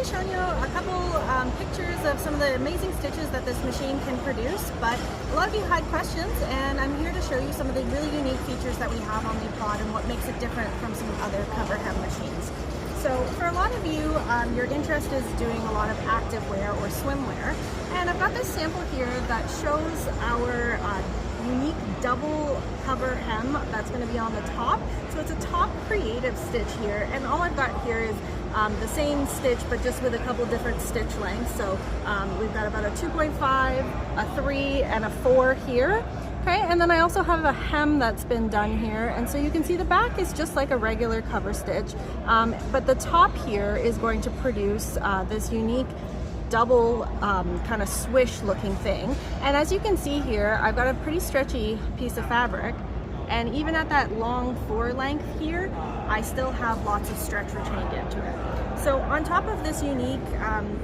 showing you a couple pictures of some of the amazing stitches that this machine can produce, but a lot of you had questions and I'm here to show you some of the really unique features that we have on the Applaud and what makes it different from some other cover hem machines. So for a lot of you, your interest is doing a lot of activewear or swimwear, and I've got this sample here that shows our unique double cover hem that's going to be on the top. So it's a top creative stitch here, and all I've got here is the same stitch but just with a couple different stitch lengths. So we've got about a 2.5, a 3, and a 4 here. Okay, and then I also have a hem that's been done here, and so you can see the back is just like a regular cover stitch, but the top here is going to produce this unique double kind of swish looking thing. And as you can see here, I've got a pretty stretchy piece of fabric, and even at that long 4 length here, I still have lots of stretch retained into it. So on top of this unique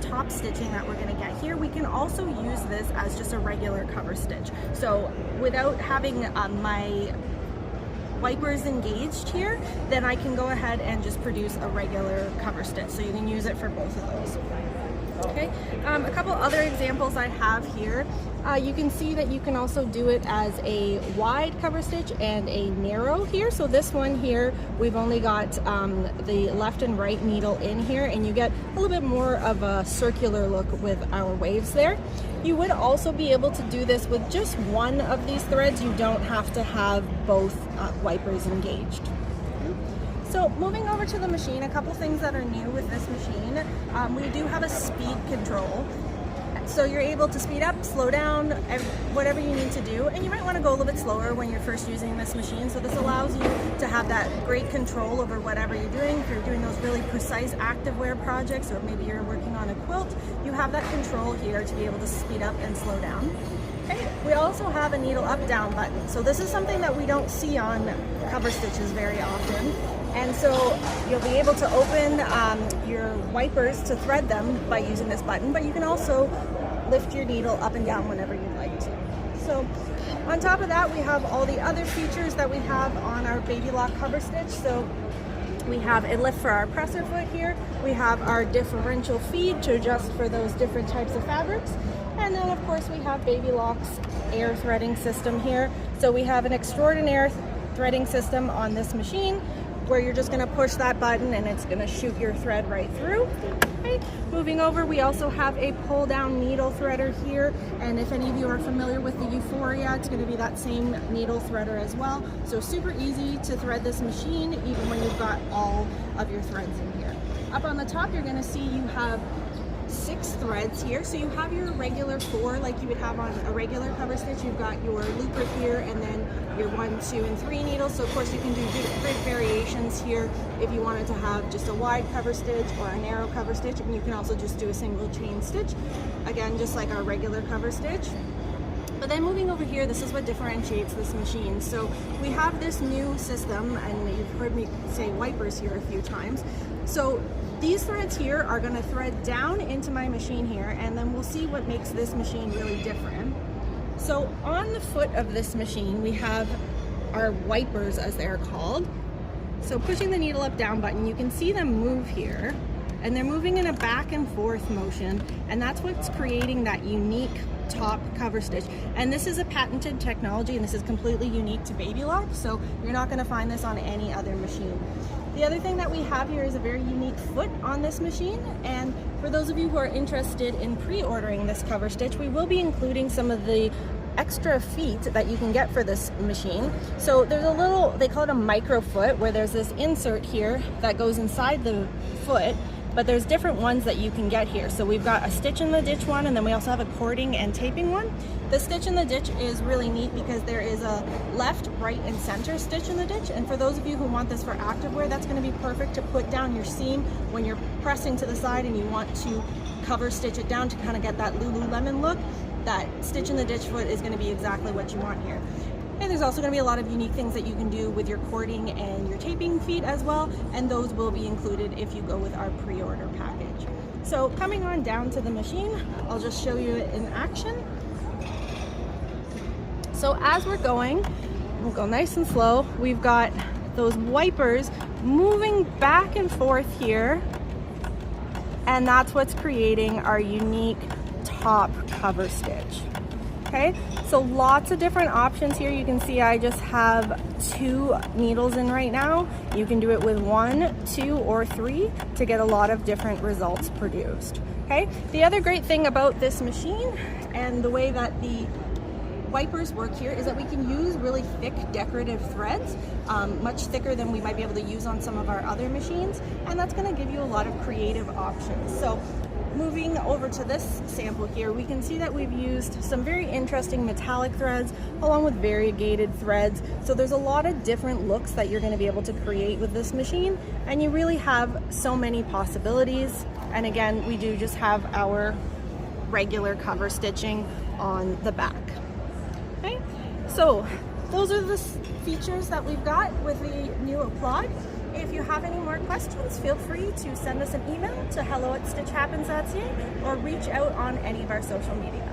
top stitching that we're going to get here, we can also use this as just a regular cover stitch. So without having my wipers engaged here, then I can go ahead and just produce a regular cover stitch. So you can use it for both of those. Okay, a couple other examples I have here. You can see that you can also do it as a wide cover stitch and a narrow here. So this one here, we've only got the left and right needle in here, and you get a little bit more of a circular look with our waves there. You would also be able to do this with just one of these threads. You don't have to have both wipers engaged. So moving over to the machine, a couple things that are new with this machine. We do have a speed control. So you're able to speed up, slow down, whatever you need to do. And you might want to go a little bit slower when you're first using this machine. So this allows you to have that great control over whatever you're doing. If you're doing those really precise activewear projects, or maybe you're working on a quilt, you have that control here to be able to speed up and slow down. Okay. We also have a needle up down button. So this is something that we don't see on cover stitches very often. And so you'll be able to open your wipers to thread them by using this button, but you can also lift your needle up and down whenever you'd like to. So on top of that, we have all the other features that we have on our Baby Lock cover stitch. So we have a lift for our presser foot here. We have our differential feed to adjust for those different types of fabrics. And then of course we have Baby Lock's air threading system here. So we have an extraordinary threading system on this machine, where you're just going to push that button and it's going to shoot your thread right through. Okay. Moving over, we also have a pull down needle threader here, and if any of you are familiar with the Euphoria, it's going to be that same needle threader as well. So super easy to thread this machine even when you've got all of your threads in here. Up on the top, you're going to see you have 6 threads here. So you have your regular 4 like you would have on a regular cover stitch. You've got your looper here, and then your 1, 2, and 3 needles. So of course you can do different variations here if you wanted to have just a wide cover stitch or a narrow cover stitch, and you can also just do a single chain stitch, again just like our regular cover stitch. But then moving over here, this is what differentiates this machine. So we have this new system, and you've heard me say wipers here a few times. So these threads here are going to thread down into my machine here, and then we'll see what makes this machine really different. So on the foot of this machine, we have our wipers, as they're called. So pushing the needle up down button, you can see them move here, and they're moving in a back and forth motion, and that's what's creating that unique top cover stitch. And this is a patented technology, and this is completely unique to Baby Lock, so you're not going to find this on any other machine. The other thing that we have here is a very unique foot on this machine, and for those of you who are interested in pre-ordering this cover stitch, we will be including some of the extra feet that you can get for this machine. So there's a little, they call it a micro foot, where there's this insert here that goes inside the foot, but there's different ones that you can get here. So we've got a stitch in the ditch one, and then we also have a cording and taping one. The stitch in the ditch is really neat because there is a left, right, and center stitch in the ditch. And for those of you who want this for activewear, that's going to be perfect to put down your seam when you're pressing to the side and you want to cover stitch it down to kind of get that Lululemon look. That stitch in the ditch foot is going to be exactly what you want here. And there's also going to be a lot of unique things that you can do with your cording and your taping feet as well, and those will be included if you go with our pre-order package. So coming on down to the machine, I'll just show you it in action. So as we're going, we'll go nice and slow. We've got those wipers moving back and forth here. and that's what's creating our unique top cover stitch. Okay, so lots of different options here. You can see I just have 2 needles in right now. You can do it with 1, 2, or 3 to get a lot of different results produced. Okay, the other great thing about this machine and the way that the wipers work here is that we can use really thick decorative threads, much thicker than we might be able to use on some of our other machines, and that's going to give you a lot of creative options. So moving over to this sample here, we can see that we've used some very interesting metallic threads along with variegated threads. So there's a lot of different looks that you're going to be able to create with this machine, and you really have so many possibilities. And again, we do just have our regular cover stitching on the back. Okay, so those are the features that we've got with the new Applaud. If you have any more questions, feel free to send us an email to hello@stitchhappens.ca or reach out on any of our social media.